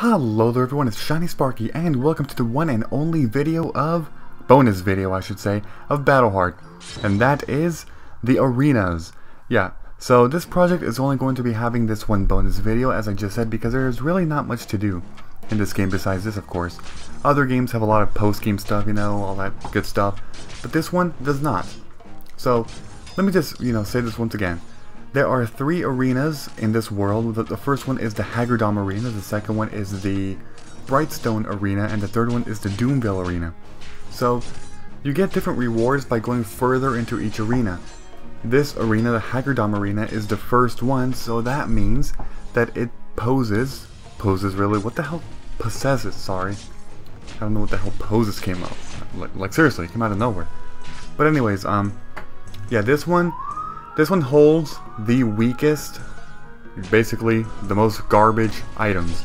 Hello there everyone, it's Shiny Sparky and welcome to the one and only bonus video I should say, of Battleheart. And that is the arenas. Yeah, so this project is only going to be having this one bonus video as I just said because there's really not much to do in this game besides this of course. Other games have a lot of post-game stuff, you know, all that good stuff. But this one does not. So, let me just, say this once again. There are 3 arenas in this world. The first one is the Haggerdom Arena, the second one is the Brightstone Arena, and the third one is the Doomvale Arena. So, you get different rewards by going further into each arena. This arena, the Haggerdom Arena, is the first one, so that means that it poses really, what the hell? Possesses, sorry. I don't know what the hell poses came up. Like seriously, it came out of nowhere. But anyways, yeah, this one holds the weakest, basically the most garbage items.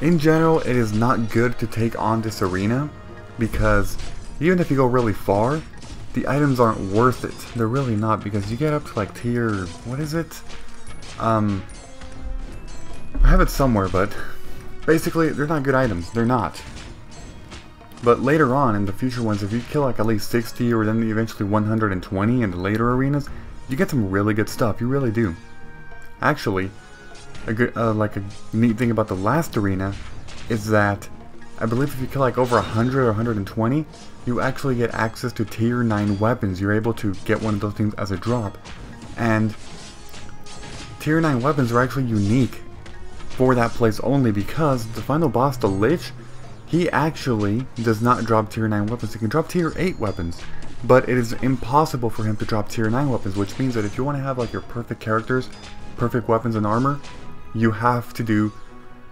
In general, it is not good to take on this arena because even if you go really far, the items aren't worth it. They're really not, because you get up to like tier, what is it? I have it somewhere, but basically they're not good items. They're not. But later on in the future ones, if you kill like at least 60 or then eventually 120 in the later arenas, you get some really good stuff. You really do. Actually, like a neat thing about the last arena is that I believe if you kill like over 100 or 120, you actually get access to tier 9 weapons. You're able to get one of those things as a drop. And tier 9 weapons are actually unique for that place only because the final boss, the Lich, he actually does not drop tier 9 weapons. He can drop tier 8 weapons. But it is impossible for him to drop tier 9 weapons, which means that if you want to have like your perfect characters, perfect weapons and armor, you have to do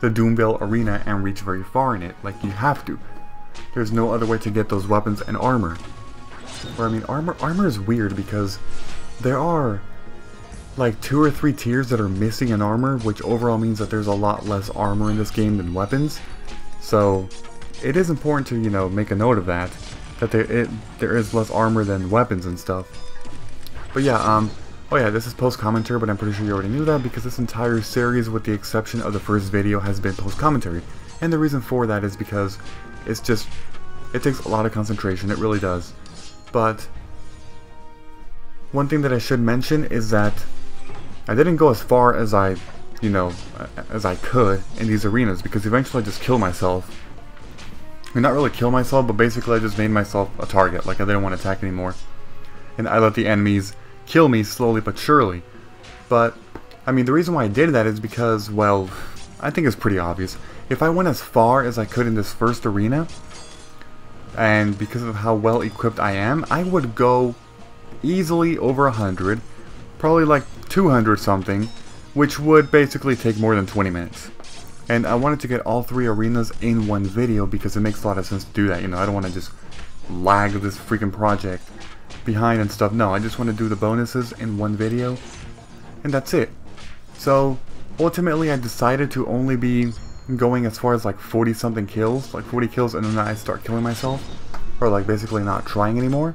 the Doomvale Arena and reach very far in it. Like, you have to. There's no other way to get those weapons and armor. Or I mean, armor is weird because there are like 2 or 3 tiers that are missing in armor, which overall means that there's a lot less armor in this game than weapons. So it is important to, make a note of that. That there is less armor than weapons and stuff. But yeah, oh yeah, this is post-commentary, but I'm pretty sure you already knew that because this entire series, with the exception of the first video, has been post-commentary. And the reason for that is because it takes a lot of concentration, it really does. But one thing that I should mention is that I didn't go as far as I could in these arenas, because eventually I just kill myself. I mean, not really kill myself, but basically I just made myself a target, like I didn't want to attack anymore. And I let the enemies kill me slowly but surely. But, I mean, the reason why I did that is because, well, I think it's pretty obvious. If I went as far as I could in this first arena, and because of how well equipped I am, I would go easily over 100, probably like 200 something, which would basically take more than 20 minutes. And I wanted to get all 3 arenas in one video because it makes a lot of sense to do that. I don't want to just lag this freaking project behind and stuff. No, I just want to do the bonuses in one video, and that's it. So ultimately I decided to only be going as far as like 40 something kills, like 40 kills, and then I start killing myself, or like basically not trying anymore.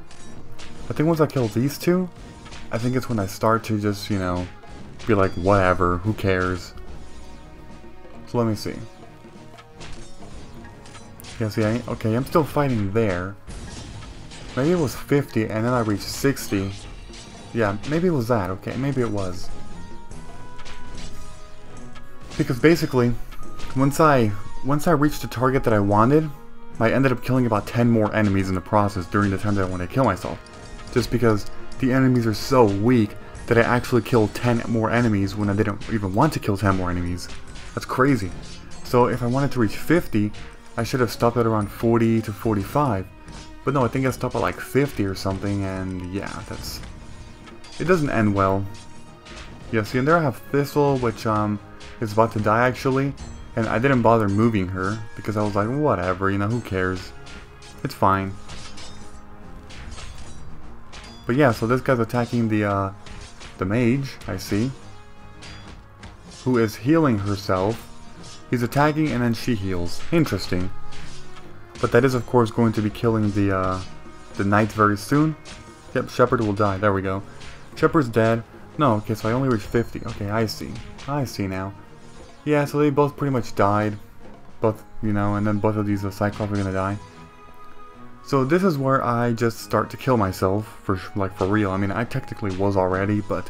I think once I kill these 2, I think it's when I start to just, be like, whatever, who cares. So let me see. Yeah, see, okay, I'm still fighting there. Maybe it was 50 and then I reached 60. Yeah, maybe it was that, okay, maybe it was. Because basically, once I reached the target that I wanted, I ended up killing about 10 more enemies in the process during the time that I wanted to kill myself. Just because the enemies are so weak that I actually killed 10 more enemies when I didn't even want to kill 10 more enemies. That's crazy. So if I wanted to reach 50, I should have stopped at around 40 to 45. But no, I think I stopped at like 50 or something, and yeah, it doesn't end well. Yeah, see, and there I have Thistle, which is about to die actually, and I didn't bother moving her because I was like, whatever, who cares? It's fine. But yeah, so this guy's attacking the mage, I see, who is healing herself. He's attacking and then she heals. Interesting. But that is of course going to be killing the knight very soon. Yep, Shepherd will die. There we go. Shepherd's dead. No, okay, so I only reached 50. Okay, I see. I see now. Yeah, so they both pretty much died. both, you know, and then both of these Cyclops are gonna die. So this is where I just start to kill myself, for real. I mean, I technically was already, but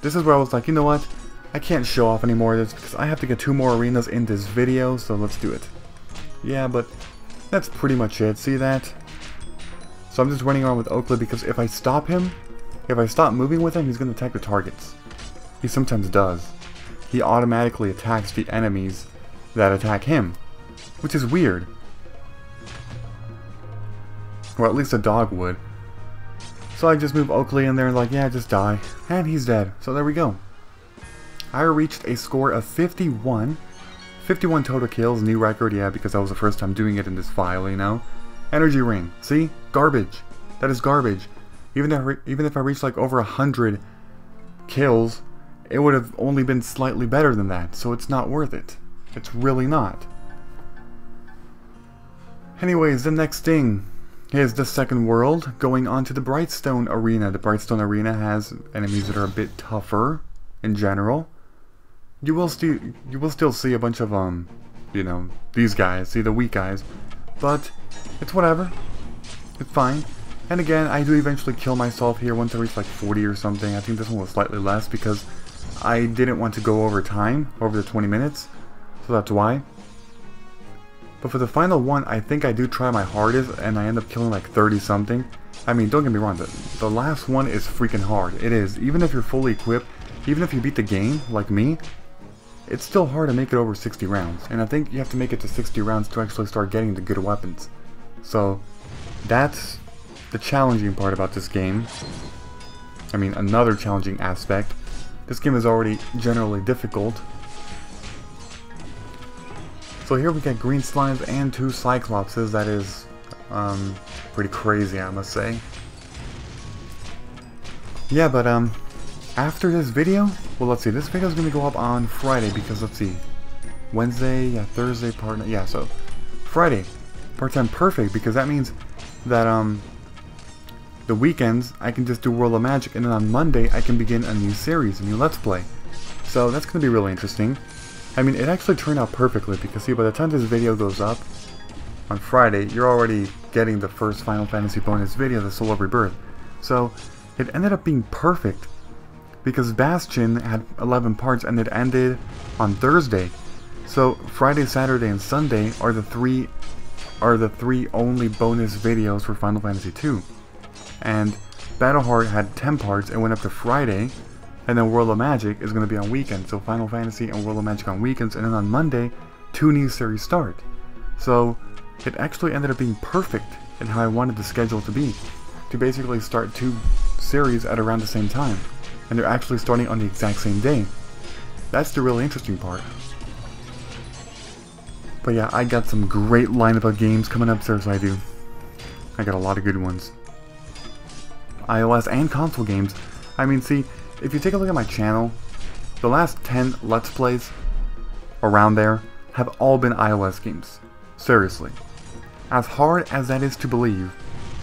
this is where I was like, you know what? I can't show off anymore of this because I have to get 2 more arenas in this video, so let's do it. Yeah, but that's pretty much it. See that? So I'm just running around with Oakley because if I stop him, if I stop moving with him, he's going to attack the targets. He sometimes does. He automatically attacks the enemies that attack him, which is weird. Or at least a dog would. So I just move Oakley in there and like, yeah, just die. And he's dead. So there we go. I reached a score of 51. 51 total kills, new record, yeah, because that was the first time doing it in this file, you know. Energy ring. See? Garbage. That is garbage. Even if I reached like over 100 kills, it would have only been slightly better than that. So it's not worth it. It's really not. Anyways, the next thing is the second world, going on to the Brightstone Arena. The Brightstone Arena has enemies that are a bit tougher in general. You will still see a bunch of you know, these guys, see the weak guys, but it's whatever. It's fine. And again, I do eventually kill myself here once I reach like 40 or something. I think this one was slightly less because I didn't want to go over time, over the 20 minutes, so that's why. But for the final one, I think I do try my hardest, and I end up killing like 30 something. I mean, don't get me wrong, the last one is freaking hard. It is. Even if you're fully equipped, even if you beat the game, like me, it's still hard to make it over 60 rounds. And I think you have to make it to 60 rounds to actually start getting the good weapons. So, that's the challenging part about this game. I mean, another challenging aspect. This game is already generally difficult. So here we get green slimes and 2 Cyclopses. That is pretty crazy, I must say. Yeah, but after this video, well, let's see, this video is going to go up on Friday because, let's see, Wednesday, yeah, Thursday, yeah, so Friday, part-time, perfect, because that means that the weekends I can just do World of Magic, and then on Monday I can begin a new series, a new Let's Play. So that's going to be really interesting. I mean, it actually turned out perfectly because, see, by the time this video goes up on Friday, you're already getting the first Final Fantasy bonus video, the Soul of Rebirth. So it ended up being perfect because Bastion had 11 parts and it ended on Thursday. So Friday, Saturday, and Sunday are the three only bonus videos for Final Fantasy II. And Battleheart had 10 parts and went up to Friday. And then World of Magic is going to be on weekends, so Final Fantasy and World of Magic on weekends, and then on Monday, 2 new series start. So, it actually ended up being perfect in how I wanted the schedule to be. To basically start 2 series at around the same time. And they're actually starting on the exact same day. That's the really interesting part. But yeah, I got some great lineup of games coming up, seriously I do. I got a lot of good ones. iOS and console games. I mean, see, if you take a look at my channel, the last 10 Let's Plays around there have all been iOS games. Seriously. As hard as that is to believe,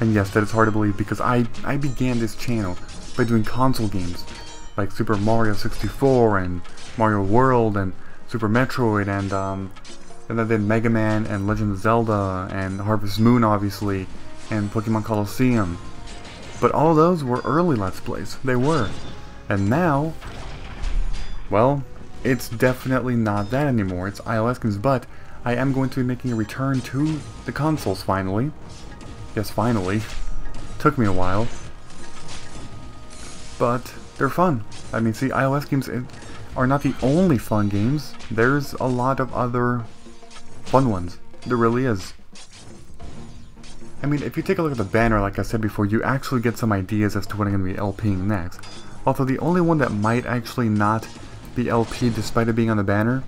and yes, that is hard to believe because I began this channel by doing console games, like Super Mario 64 and Mario World and Super Metroid and I did Mega Man and Legend of Zelda and Harvest Moon obviously, and Pokemon Colosseum. But all those were early Let's Plays. They were. And now, well, it's definitely not that anymore. It's iOS games, but I am going to be making a return to the consoles finally. Yes, finally. Took me a while. But they're fun. I mean, see, iOS games are not the only fun games. There's a lot of other fun ones. There really is. I mean, if you take a look at the banner, like I said before, you actually get some ideas as to what I'm going to be LPing next. Although the only one that might actually not be LP despite it being on the banner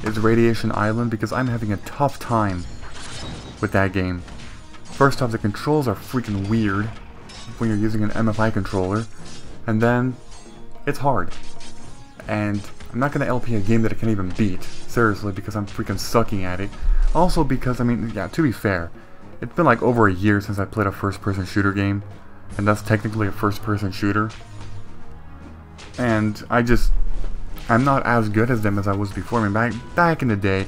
is Radiation Island, because I'm having a tough time with that game. First off, the controls are freaking weird when you're using an MFI controller, and then it's hard. And I'm not going to LP a game that I can't even beat, seriously, because I'm freaking sucking at it. Also because, I mean, yeah, to be fair, it's been like over a year since I played a first-person shooter game, and that's technically a first-person shooter. And I'm not as good as them as I was before. I mean, back in the day,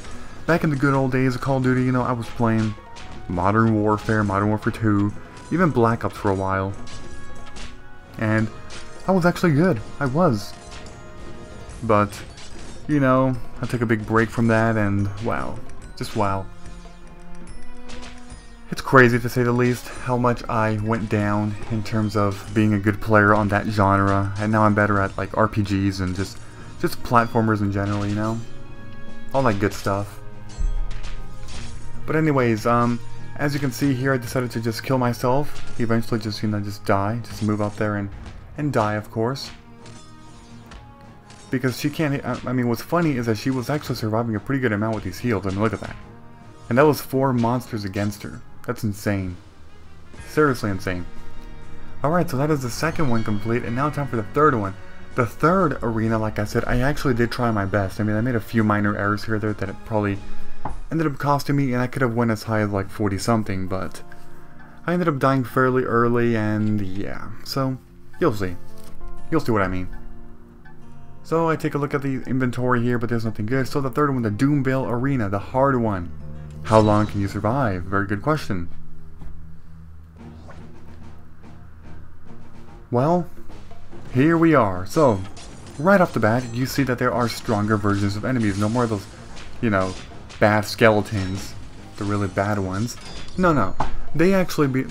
back in the good old days of Call of Duty, you know, I was playing Modern Warfare, Modern Warfare 2, even Black Ops for a while. And I was actually good. I was. But, you know, I took a big break from that and wow. Just wow. It's crazy to say the least how much I went down in terms of being a good player on that genre, and now I'm better at like RPGs and just platformers in general, you know? All that good stuff. But anyways, as you can see here, I decided to just kill myself. Eventually just, you know, just die. Just move up there and die, of course. Because she can't, I mean, what's funny is that she was actually surviving a pretty good amount with these heals. I mean, look at that. And that was 4 monsters against her. That's insane. Seriously insane. Alright, so that is the second one complete, and now time for the third one. The third arena, like I said, I actually did try my best. I mean, I made a few minor errors here or there that it probably ended up costing me, and I could have went as high as like 40 something, but I ended up dying fairly early, and yeah. So, you'll see. You'll see what I mean. So I take a look at the inventory here, but there's nothing good. So the third one, the Doomvale Arena, the hard one. How long can you survive? Very good question. Well, here we are. So, right off the bat, you see that there are stronger versions of enemies. No more of those, you know, bad skeletons. The really bad ones. No. They're actually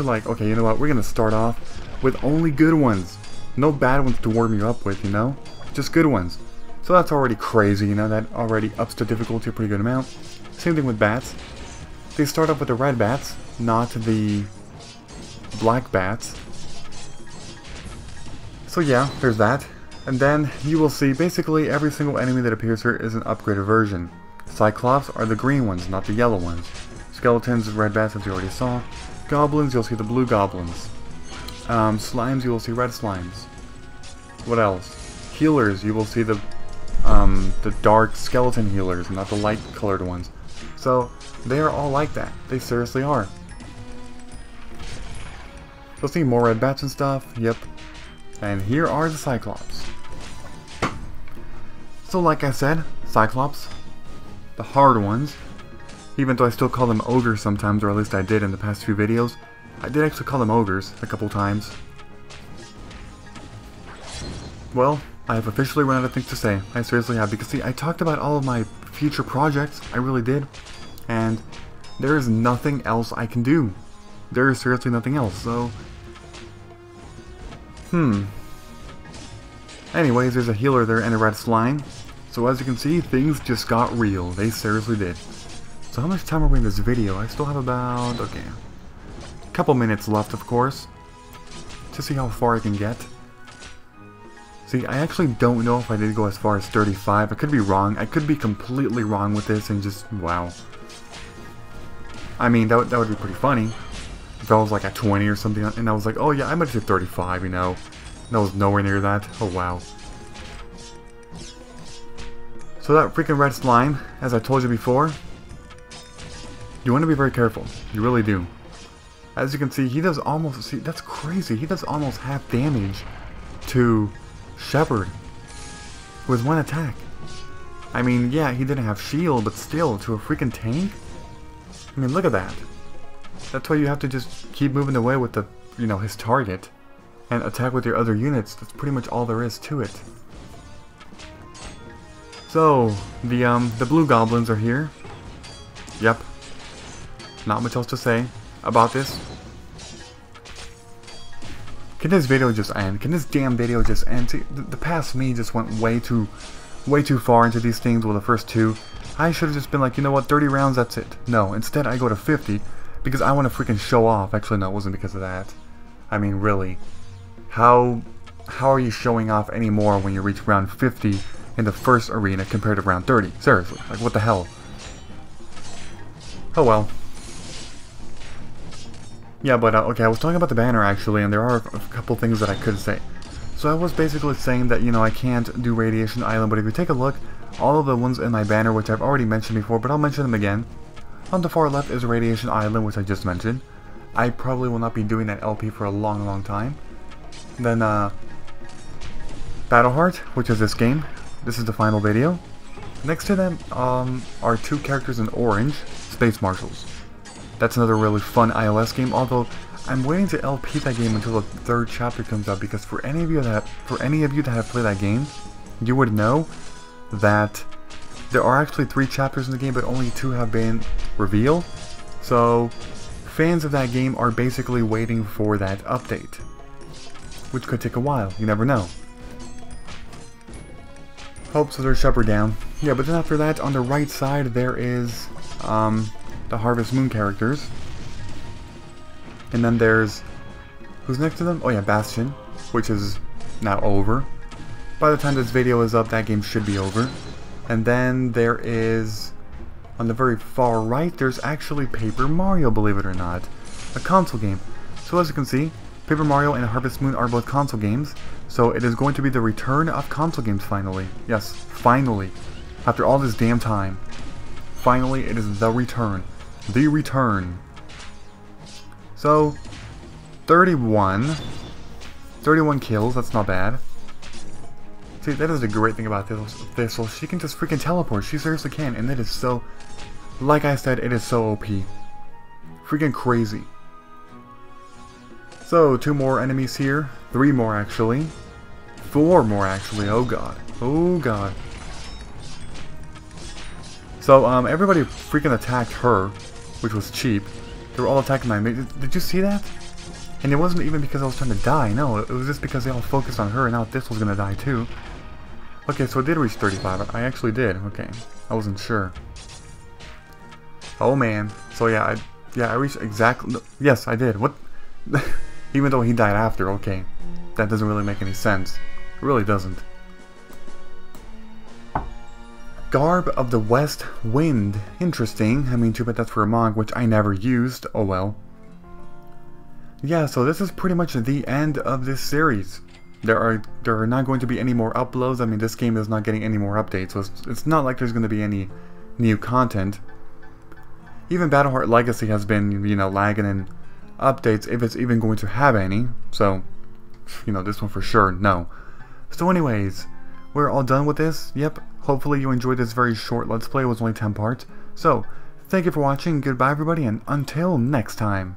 like, okay, you know what? We're going to start off with only good ones. No bad ones to warm you up with, you know? Just good ones. So that's already crazy, you know? That already ups the difficulty a pretty good amount. Same thing with bats. They start off with the red bats, not the black bats. So yeah, there's that. And then you will see basically every single enemy that appears here is an upgraded version. Cyclops are the green ones, not the yellow ones. Skeletons, red bats, as you already saw. Goblins, you'll see the blue goblins. Slimes, you will see red slimes. What else? Healers, you will see the dark skeleton healers, not the light colored ones. So, they are all like that. They seriously are. You'll see more red bats and stuff. Yep. And here are the Cyclops. So like I said, Cyclops, the hard ones, even though I still call them ogres sometimes, or at least I did in the past few videos, I did actually call them ogres a couple times. Well, I have officially run out of things to say. I seriously have, because see, I talked about all of my future projects, I really did, and there is nothing else I can do. There is seriously nothing else, so... Anyways, there's a healer there and a red slime. So as you can see, things just got real. They seriously did. So how much time are we in this video? I still have about, okay, a couple minutes left, of course, to see how far I can get. See, I actually don't know if I did go as far as 35. I could be wrong. I could be completely wrong with this and just, wow. I mean, that would be pretty funny if I was like at 20 or something and I was like, oh yeah, I might have said 35, you know. That was nowhere near that. Oh wow. So that freaking red slime, as I told you before, you want to be very careful. You really do. As you can see, he does almost, see, that's crazy. He does almost half damage to Shepard with one attack. I mean, yeah, he didn't have shield, but still, to a freaking tank? I mean, look at that. That's why you have to just keep moving away with the, you know, his target and attack with your other units. That's pretty much all there is to it. So, the blue goblins are here. Yep. Not much else to say about this. Can this video just end? Can this damn video just end? See, the past me just went way too far into these things with the first two. I should have just been like, you know what, 30 rounds, that's it. No, instead I go to 50 because I want to freaking show off. Actually, no, it wasn't because of that. I mean, really. How are you showing off anymore when you reach round 50 in the first arena compared to round 30? Seriously, like what the hell? Oh well. Yeah, but okay, I was talking about the banner actually, and there are a couple things that I could say. So I was basically saying that, you know, I can't do Radiation Island, but if you take a look, all of the ones in my banner, which I've already mentioned before, but I'll mention them again. On the far left is Radiation Island, which I just mentioned. I probably will not be doing that LP for a long, long time. Then, Battleheart, which is this game. This is the final video. Next to them are two characters in orange, Space Marshals. That's another really fun iOS game, although I'm waiting to LP that game until the 3rd chapter comes out, because for any of you that have played that game, you would know that there are actually 3 chapters in the game, but only 2 have been revealed. So fans of that game are basically waiting for that update, which could take a while. You never know. Hope so. There's Shepard down. Yeah, but then after that, on the right side, there is the Harvest Moon characters. And then there's... who's next to them? Oh yeah, Bastion, which is now over. By the time this video is up, that game should be over. And then there is... on the very far right, there's actually Paper Mario, believe it or not. A console game. So as you can see, Paper Mario and Harvest Moon are both console games. So it is going to be the return of console games finally. Yes, finally. After all this damn time. Finally, it is the return. The return. So, 31 kills, that's not bad. See, that is the great thing about this. So she can just freaking teleport. She seriously can, and it is so... like I said, it is so OP. Freaking crazy. So, 2 more enemies here. 3 more, actually. 4 more, actually. Oh, God. Oh, God. So, everybody freaking attacked her, which was cheap. They were all attacking my mate. Did you see that? And it wasn't even because I was trying to die. No, it was just because they all focused on her, and now this was gonna die, too. Okay, so I did reach 35. I actually did. Okay. I wasn't sure. Oh, man. So, yeah, I reached exactly... yes, I did. What? Even though he died after, okay. That doesn't really make any sense. It really doesn't. Garb of the West Wind. Interesting. I mean, too bad that's for a mod, which I never used. Oh well. Yeah, so this is pretty much the end of this series. There are not going to be any more uploads. I mean, this game is not getting any more updates, so it's not like there's going to be any new content. Even Battleheart Legacy has been, you know, lagging in updates, if it's even going to have any. So, you know, this one for sure, no. So anyways, we're all done with this. Yep. Hopefully you enjoyed this very short Let's Play. It was only 10 parts. So, thank you for watching. Goodbye everybody, and until next time.